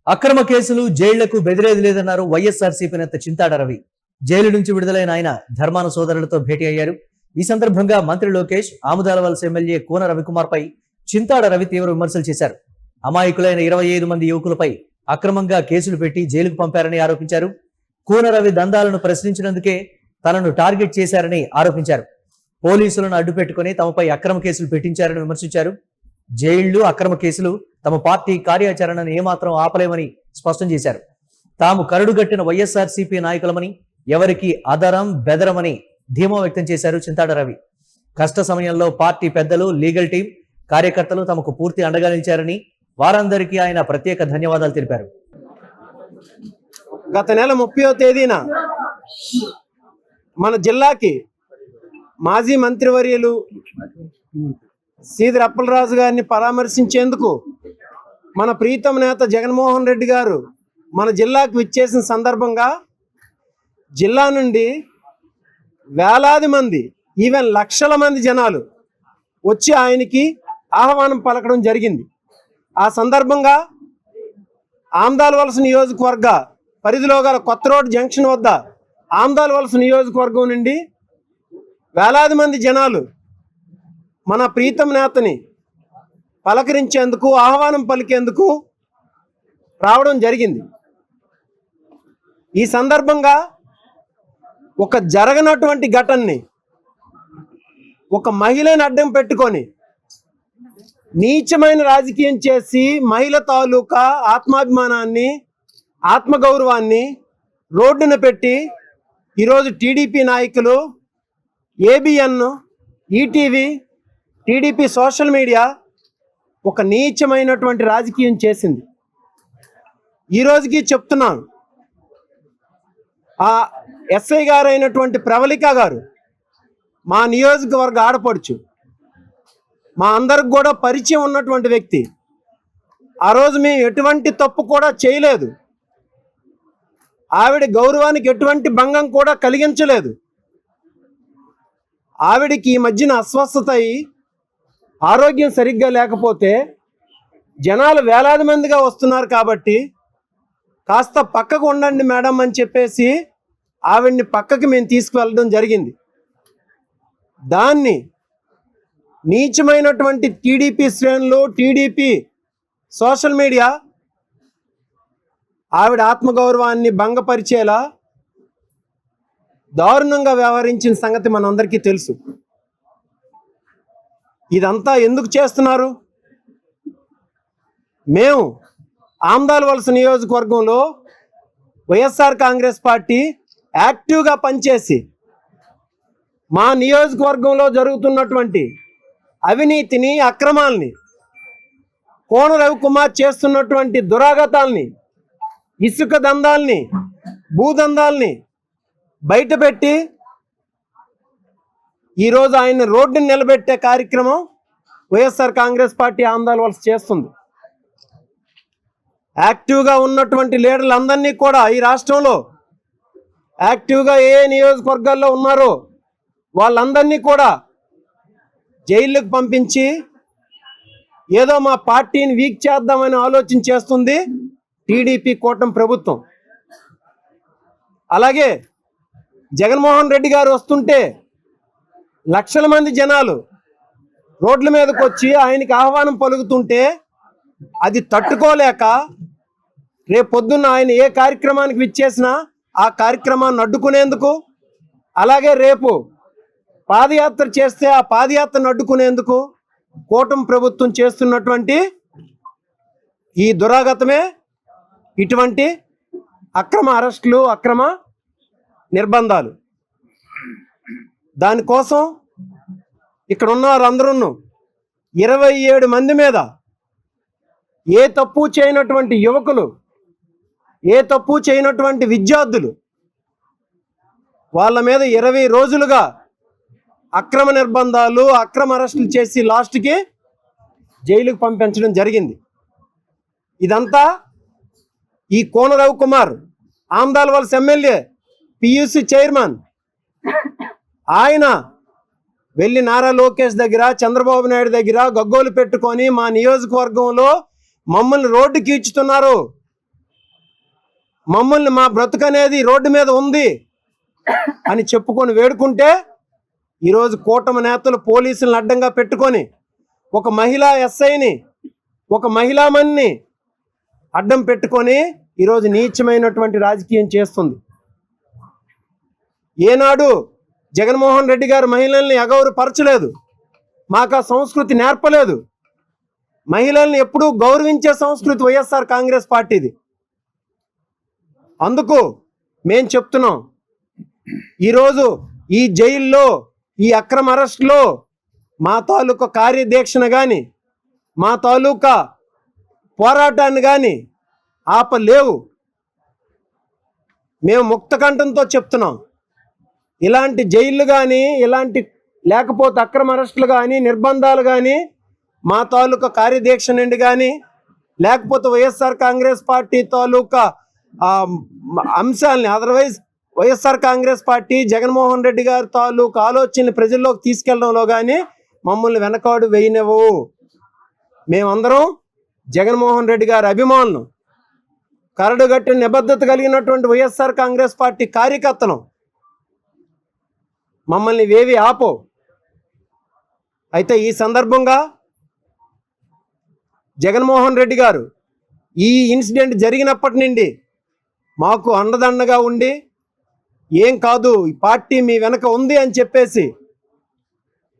అక్రమ కేసులు జైళ్లకు బెదిరేది లేదన్నారు వైఎస్ఆర్సీపీ నేత చింతాడ రవి. జైలు నుంచి విడుదలైన ఆయన ధర్మాన సోదరులతో భేటీ అయ్యారు. ఈ సందర్భంగా మంత్రి లోకేష్, ఆముదాలవలస ఎమ్మెల్యే కోన రవికుమార్ పై చింతాడ రవి తీవ్ర విమర్శలు చేశారు. అమాయకులైన 25 మంది యువకులపై అక్రమంగా కేసులు పెట్టి జైలుకు పంపారని ఆరోపించారు. కోన రవి దందాలను ప్రశ్నించినందుకే తనను టార్గెట్ చేశారని ఆరోపించారు. పోలీసులను అడ్డుపెట్టుకుని తమపై అక్రమ కేసులు పెట్టించారని విమర్శించారు. జైళ్లు, అక్రమ కేసులు తమ పార్టీ కార్యాచరణను ఏమాత్రం ఆపలేమని స్పష్టం చేశారు. తాము కరడుగట్టిన వైఎస్ఆర్సీపీ నాయకులమని, ఎవరికి అదరం బెదరమని ధీమా వ్యక్తం చేశారు చింతాడ రవి. కష్ట సమయంలో పార్టీ పెద్దలు, లీగల్ టీం, కార్యకర్తలు తమకు పూర్తి అండగా నిలిచారని వారందరికీ ఆయన ప్రత్యేక ధన్యవాదాలు తెలిపారు. గత నెల 30వ తేదీన మన జిల్లాకి మాజీ మంత్రివర్యులు సీదిరి అప్పలరాజు గారిని పరామర్శించేందుకు మన ప్రీతమ నేత జగన్మోహన్ రెడ్డి గారు మన జిల్లాకు విచ్చేసిన సందర్భంగా జిల్లా నుండి వేలాది మంది, ఈవెన్ లక్షల మంది జనాలు వచ్చి ఆయనకి ఆహ్వానం పలకడం జరిగింది. ఆ సందర్భంగా ఆమ్దాలవలస నియోజకవర్గ పరిధిలో గల కొత్త రోడ్ జంక్షన్ వద్ద ఆమ్దాలవలస నియోజకవర్గం నుండి వేలాది మంది జనాలు మన ప్రీతం నేతని పలకరించేందుకు, ఆహ్వానం పలికేందుకు రావడం జరిగింది. ఈ సందర్భంగా ఒక జరగనటువంటి ఘటనని ఒక మహిళని అడ్డం పెట్టుకొని నీచమైన రాజకీయం చేసి మహిళ తాలూకా ఆత్మాభిమానాన్ని, ఆత్మగౌరవాన్ని రోడ్డున పెట్టి ఈరోజు టీడీపీ నాయకులు, ABN, ETV, TDP social media ఒక నీచమైనటువంటి రాజకీయం చేసింది. ఈరోజుకి చెప్తున్నాను, ఆ ఎస్ఐ గారు అయినటువంటి ప్రవళిక గారు మా నియోజకవర్గ ఆడపడుచు, మా అందరికి కూడా పరిచయం ఉన్నటువంటి వ్యక్తి. ఆ రోజు మేము ఎటువంటి తప్పు కూడా చేయలేదు. ఆవిడ గౌరవానికి ఎటువంటి భంగం కూడా కలిగించలేదు. ఆవిడికి ఈ మధ్యన అస్వస్థత అయి ఆరోగ్యం సరిగ్గా లేకపోతే జనాలు వేలాది మందిగా వస్తున్నారు కాబట్టి కాస్త పక్కకు ఉండండి మేడం అని చెప్పేసి ఆవిడ్ని పక్కకి మేము తీసుకువెళ్ళడం జరిగింది. దాన్ని నీచమైనటువంటి టీడీపీ శ్రేణులు, టీడీపీ సోషల్ మీడియా ఆవిడ ఆత్మగౌరవాన్ని భంగపరిచేలా దారుణంగా వ్యవహరించిన సంగతి మనందరికీ తెలుసు. ఇదంతా ఎందుకు చేస్తున్నారు? మేము ఆమ్దాలవలస నియోజకవర్గంలో వైఎస్ఆర్ కాంగ్రెస్ పార్టీ యాక్టివ్గా పనిచేసి మా నియోజకవర్గంలో జరుగుతున్నటువంటి అవినీతిని, అక్రమాలని, కోన రవికుమార్ చేస్తున్నటువంటి దురాగతాల్ని, ఇసుక దందాల్ని, భూదందాల్ని బయటపెట్టి ఈరోజు ఆయన రోడ్డుని నిలబెట్టే కార్యక్రమం వైఎస్ఆర్ కాంగ్రెస్ పార్టీ ఆమ్దాలవలస చేస్తుంది. యాక్టివ్గా ఉన్నటువంటి లీడర్లందరినీ కూడా ఈ రాష్ట్రంలో యాక్టివ్గా ఏ నియోజకవర్గాల్లో ఉన్నారో వాళ్ళందరినీ కూడా జైళ్ళకు పంపించి ఏదో మా పార్టీని వీక్ చేద్దామని ఆలోచన చేస్తుంది టీడీపీ కూటమి ప్రభుత్వం. అలాగే జగన్మోహన్ రెడ్డి గారు వస్తుంటే లక్షల మంది జనాలు రోడ్ల మీదకి వచ్చి ఆయనకి ఆహ్వానం పలుకుతుంటే అది తట్టుకోలేక రేపొద్దున్న ఆయన ఏ కార్యక్రమానికి విచ్చేసినా ఆ కార్యక్రమాన్ని అడ్డుకునేందుకు, అలాగే రేపు పాదయాత్ర చేస్తే ఆ పాదయాత్రను అడ్డుకునేందుకు కూటమి ప్రభుత్వం చేస్తున్నటువంటి ఈ దురాగతమే ఇటువంటి అక్రమ అరెస్టులు, అక్రమ నిర్బంధాలు. దానికోసం ఇక్కడ ఉన్నారు అందరూ 27 మంది మీద ఏ తప్పు చేయనటువంటి యువకులు, ఏ తప్పు చేయనటువంటి విద్యార్థులు, వాళ్ళ మీద 20 రోజులుగా అక్రమ నిర్బంధాలు, అక్రమ అరెస్టులు చేసి లాస్ట్కి జైలుకు పంపించడం జరిగింది. ఇదంతా ఈ కోన రవికుమార్, ఆమ్దాలవలస ఎమ్మెల్యే, పియూసీ చైర్మన్, ఆయన వెళ్ళి నారా లోకేష్ దగ్గర, చంద్రబాబు నాయుడు దగ్గర గగ్గోలు పెట్టుకొని మా నియోజకవర్గంలో మమ్మల్ని రోడ్డుకి ఈడ్చుతున్నారు, మమ్మల్ని మా బ్రతుకనేది రోడ్డు మీద ఉంది అని చెప్పుకొని వేడుకుంటే ఈరోజు కూటమి నేతలు పోలీసులను అడ్డంగా పెట్టుకొని ఒక మహిళా ఎస్ఐని ఒక మహిళామణిని అడ్డం పెట్టుకొని ఈరోజు నీచమైనటువంటి రాజకీయం చేస్తుంది. ఏనాడు జగన్మోహన్ రెడ్డి గారు మహిళల్ని అగౌరవపరచలేదు, మాకు ఆ సంస్కృతి నేర్పలేదు. మహిళల్ని ఎప్పుడూ గౌరవించే సంస్కృతి వైఎస్ఆర్ కాంగ్రెస్ పార్టీది. అందుకు మేం చెప్తున్నాం, ఈరోజు ఈ జైల్లో ఈ అక్రమ అరెస్టులో మా తాలూకా కార్యదీక్షను కానీ మా తాలూకా పోరాటాన్ని కానీ ఆపలేవు. మేము ముక్తకంఠంతో చెప్తున్నాం, ఇలాంటి జైళ్ళు కానీ ఇలాంటి లేకపోతే అక్రమ అరెస్టులు కానీ నిర్బంధాలు కానీ మా తాలూకా కార్యదీక్ష నుండి కానీ లేకపోతే వైఎస్ఆర్ కాంగ్రెస్ పార్టీ తాలూకా అంశాలని అదర్వైజ్ వైఎస్ఆర్ కాంగ్రెస్ పార్టీ జగన్మోహన్ రెడ్డి గారి తాలూకా ఆలోచనని ప్రజల్లోకి తీసుకెళ్లడంలో కానీ మమ్మల్ని వెనకాడు వేయనివ్వవు. మేమందరం జగన్మోహన్ రెడ్డి గారి అభిమానులు, కరడుగట్టిన నిబద్ధత కలిగినటువంటి వైఎస్ఆర్ కాంగ్రెస్ పార్టీ కార్యకర్తలు. మమ్మల్ని వేవి ఆపో. అయితే ఈ సందర్భంగా జగన్మోహన్ రెడ్డి గారు ఈ ఇన్సిడెంట్ జరిగినప్పటి నుండి మాకు అండదండగా ఉండి ఏం కాదు ఈ పార్టీ మీ వెనక ఉంది అని చెప్పేసి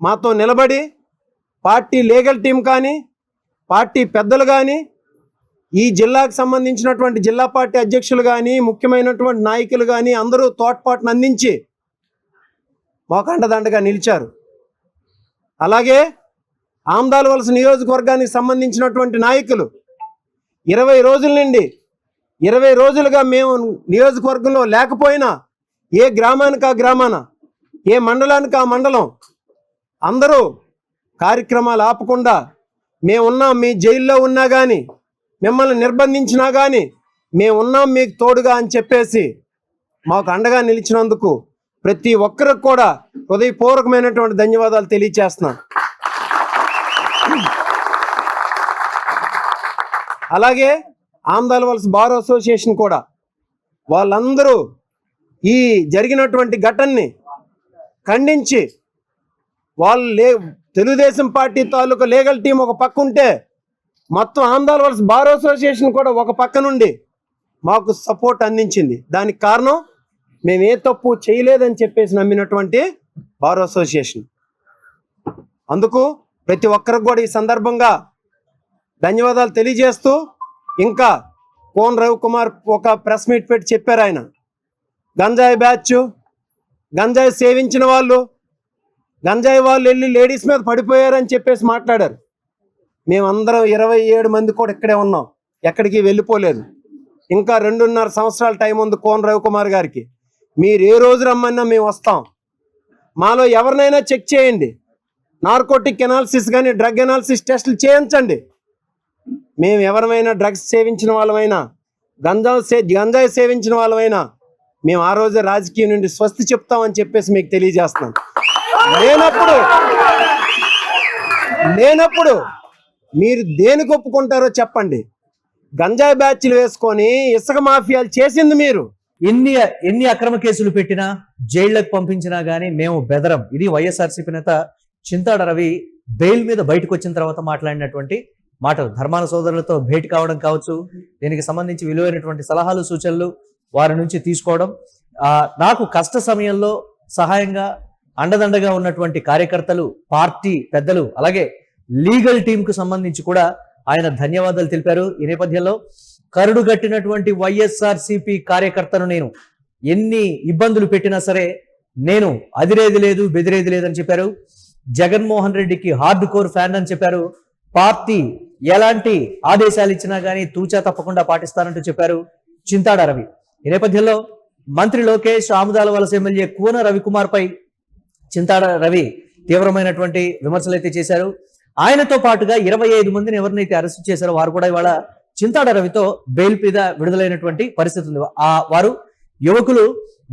మాతో నిలబడి పార్టీ లీగల్ టీం కానీ పార్టీ పెద్దలు కానీ ఈ జిల్లాకు సంబంధించినటువంటి జిల్లా పార్టీ అధ్యక్షులు కానీ ముఖ్యమైనటువంటి నాయకులు కానీ అందరూ తోడ్పాటును అందించి మాకు అండదండగా నిలిచారు. అలాగే ఆమదాలవలస నియోజకవర్గానికి సంబంధించినటువంటి నాయకులు 20 రోజుల నుండి 20 రోజులుగా మేము నియోజకవర్గంలో లేకపోయినా ఏ గ్రామానికి ఆ గ్రామాన ఏ మండలానికి ఆ మండలం అందరూ కార్యక్రమాలు ఆపకుండా మేమున్నాం, మీ జైల్లో ఉన్నా కానీ మిమ్మల్ని నిర్బంధించినా కానీ మేమున్నాం మీకు తోడుగా అని చెప్పేసి మాకు అండగా నిలిచినందుకు ప్రతి ఒక్కరికి కూడా హృదయపూర్వకమైనటువంటి ధన్యవాదాలు తెలియచేస్తున్నాం. అలాగే ఆమదాలవలస బార్ అసోసియేషన్ కూడా వాళ్ళందరూ ఈ జరిగినటువంటి ఘటనని ఖండించి వాళ్ళు తెలుగుదేశం పార్టీ తాలూకా లీగల్ టీం ఒక పక్క ఉంటే మొత్తం ఆమదాలవలస బార్ అసోసియేషన్ కూడా ఒక పక్క నుండి మాకు సపోర్ట్ అందించింది. దానికి కారణం మేము ఏ తప్పు చేయలేదని చెప్పేసి నమ్మినటువంటి బార్ అసోసియేషన్. అందుకు ప్రతి ఒక్కరికి కూడా ఈ సందర్భంగా ధన్యవాదాలు తెలియజేస్తూ, ఇంకా కోన రవికుమార్ ఒక ప్రెస్ మీట్ పెట్టి చెప్పారు, ఆయన గంజాయి బ్యాచ్, గంజాయి సేవించిన వాళ్ళు, గంజాయి వాళ్ళు వెళ్ళి లేడీస్ మీద పడిపోయారని చెప్పేసి మాట్లాడారు. మేమందరం 27 మంది కూడా ఇక్కడే ఉన్నాం, ఎక్కడికి వెళ్ళిపోలేదు. ఇంకా 2.5 సంవత్సరాల టైం ఉంది కోన రవికుమార్ గారికి. మీరు ఏ రోజు రమ్మన్నా మేము వస్తాం. మాలో ఎవరినైనా చెక్ చేయండి, నార్కోటిక్ ఎనాలిసిస్ కానీ డ్రగ్ ఎనాలిసిస్ టెస్టులు చేయించండి. మేము ఎవరైనా డ్రగ్స్ సేవించిన వాళ్ళమైనా గంజాయి సేవించిన వాళ్ళమైనా మేము ఆ రోజే రాజకీయం నుండి స్వస్తి చెప్తామని చెప్పేసి మీకు తెలియజేస్తున్నాం. లేనప్పుడు మీరు దేనికి ఒప్పుకుంటారో చెప్పండి. గంజాయి బ్యాచ్లు వేసుకొని ఇసుక మాఫియాలు చేసింది మీరు. ఎన్ని అక్రమ కేసులు పెట్టినా జైళ్లకు పంపించినా గానీ మేము బెదరం. ఇది వైఎస్ఆర్సీపీ నేత చింతాడ రవి బెయిల్ మీద బయటకు వచ్చిన తర్వాత మాట్లాడినటువంటి మాటలు. ధర్మాన సోదరులతో భేటీ కావడం కావచ్చు, దీనికి సంబంధించి విలువైనటువంటి సలహాలు సూచనలు వారి నుంచి తీసుకోవడం, నాకు కష్ట సమయంలో సహాయంగా అండదండగా ఉన్నటువంటి కార్యకర్తలు, పార్టీ పెద్దలు, అలాగే లీగల్ టీంకు సంబంధించి కూడా ఆయన ధన్యవాదాలు తెలిపారు. ఈ నేపథ్యంలో కరుడు కట్టినటువంటి వైఎస్ఆర్సీపీ కార్యకర్తను నేను ఎన్ని ఇబ్బందులు పెట్టినా సరే నేను అదిరేది లేదు బెదిరేది లేదని చెప్పారు. జగన్మోహన్ రెడ్డికి హార్డ్ కోర్ ఫ్యాన్ అని చెప్పారు. పార్టీ ఎలాంటి ఆదేశాలు ఇచ్చినా గానీ తూచా తప్పకుండా పాటిస్తానంటూ చెప్పారు చింతాడ రవి. ఈ నేపథ్యంలో మంత్రి లోకేష్, ఆముదాలవలస ఎమ్మెల్యే కూన రవికుమార్ పై చింతాడ రవి తీవ్రమైనటువంటి విమర్శలు అయితే చేశారు. ఆయనతో పాటుగా 25 మందిని ఎవరినైతే అరెస్ట్ చేశారో వారు కూడా ఇవాళ చింతాడ రవితో బెయిల్ మీద విడుదలైనటువంటి పరిస్థితి ఉంది. వారు యువకులు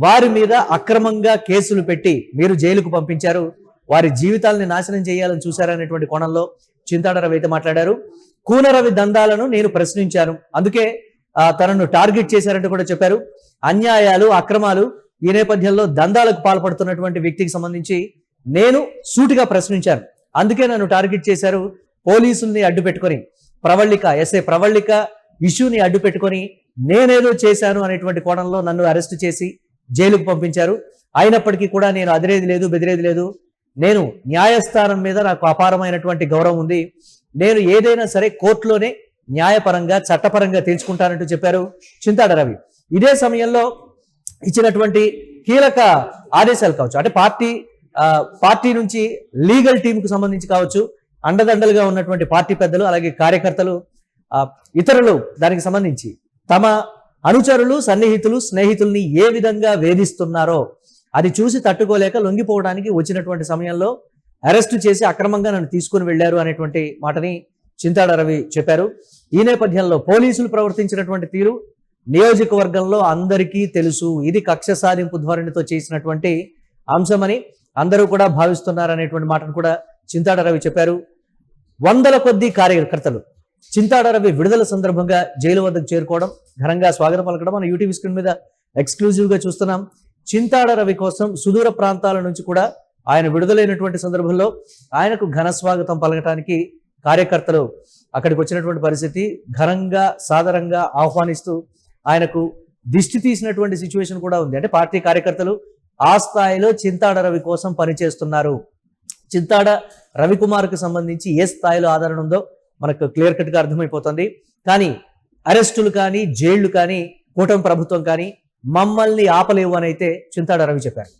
వారి మీద అక్రమంగా కేసులు పెట్టి మీరు జైలుకు పంపించారు, వారి జీవితాలని నాశనం చేయాలని చూశారనేటువంటి కోణంలో చింతాడ రవి అయితే మాట్లాడారు. కూన రవి దందాలను నేను ప్రశ్నించాను, అందుకే తనను టార్గెట్ చేశారంటూ కూడా చెప్పారు. అన్యాయాలు, అక్రమాలు, ఈ నేపథ్యంలో దందాలకు పాల్పడుతున్నటువంటి వ్యక్తికి సంబంధించి నేను సూటిగా ప్రశ్నించాను, అందుకే నన్ను టార్గెట్ చేశారు. పోలీసుల్ని అడ్డు పెట్టుకొని ఎస్ఐ ప్రవళిక ఇష్యూని అడ్డు పెట్టుకొని నేనేదో చేశాను అనేటువంటి కోణంలో నన్ను అరెస్ట్ చేసి జైలుకు పంపించారు. అయినప్పటికీ కూడా నేను అదిరేది లేదు, బెదిరేది లేదు. నేను న్యాయస్థానం మీద నాకు అపారమైనటువంటి గౌరవం ఉంది. నేను ఏదైనా సరే కోర్టులోనే న్యాయపరంగా, చట్టపరంగా తేల్చుకుంటానంటూ చెప్పారు చింతాడ రవి. ఇదే సమయంలో ఇచ్చినటువంటి కీలక ఆదేశాలు కావచ్చు, అంటే పార్టీ నుంచి లీగల్ టీంకు సంబంధించి కావచ్చు, అండదండలుగా ఉన్నటువంటి పార్టీ పెద్దలు, అలాగే కార్యకర్తలు, ఇతరులు దానికి సంబంధించి తమ అనుచరులు, సన్నిహితులు, స్నేహితుల్ని ఏ విధంగా వేధిస్తున్నారో అది చూసి తట్టుకోలేక లొంగిపోవడానికి వచ్చినటువంటి సమయంలో అరెస్టు చేసి అక్రమంగా నన్ను తీసుకుని వెళ్లారు అనేటువంటి మాటని చింతాడ రవి చెప్పారు. ఈ నేపథ్యంలో పోలీసులు ప్రవర్తించినటువంటి తీరు నియోజకవర్గంలో అందరికీ తెలుసు. ఇది కక్ష సాధింపు ధోరణితో చేసినటువంటి అంశమని అందరూ కూడా భావిస్తున్నారనేటువంటి మాటను కూడా చింతాడ రవి చెప్పారు. వందల కొద్ది కార్యకర్తలు చింతాడ రవి విడుదల సందర్భంగా జైలు వద్దకు చేరుకోవడం, ఘనంగా స్వాగతం పలకడం మన యూటీవీ స్క్రీన్ మీద ఎక్స్క్లూజివ్ గా చూస్తున్నాం. చింతాడ రవి కోసం సుదూర ప్రాంతాల నుంచి కూడా ఆయన విడుదలైనటువంటి సందర్భంలో ఆయనకు ఘన స్వాగతం పలకటానికి కార్యకర్తలు అక్కడికి వచ్చినటువంటి పరిస్థితి. ఘనంగా, సాదరంగా ఆహ్వానిస్తూ ఆయనకు దిష్టి తీసినటువంటి సిచ్యువేషన్ కూడా ఉంది. అంటే పార్టీ కార్యకర్తలు ఆ స్థాయిలో చింతాడ రవి కోసం పనిచేస్తున్నారు. చింతాడ రవికుమార్కు సంబంధించి ఏ స్థాయిలో ఆదరణ ఉందో మనకు క్లియర్ కట్ గా అర్థమైపోతుంది. కానీ అరెస్టులు కానీ, జైళ్లు కానీ, కూటమి ప్రభుత్వం కానీ మమ్మల్ని ఆపలేవు అని అయితే చింతాడ రవి చెప్పారు.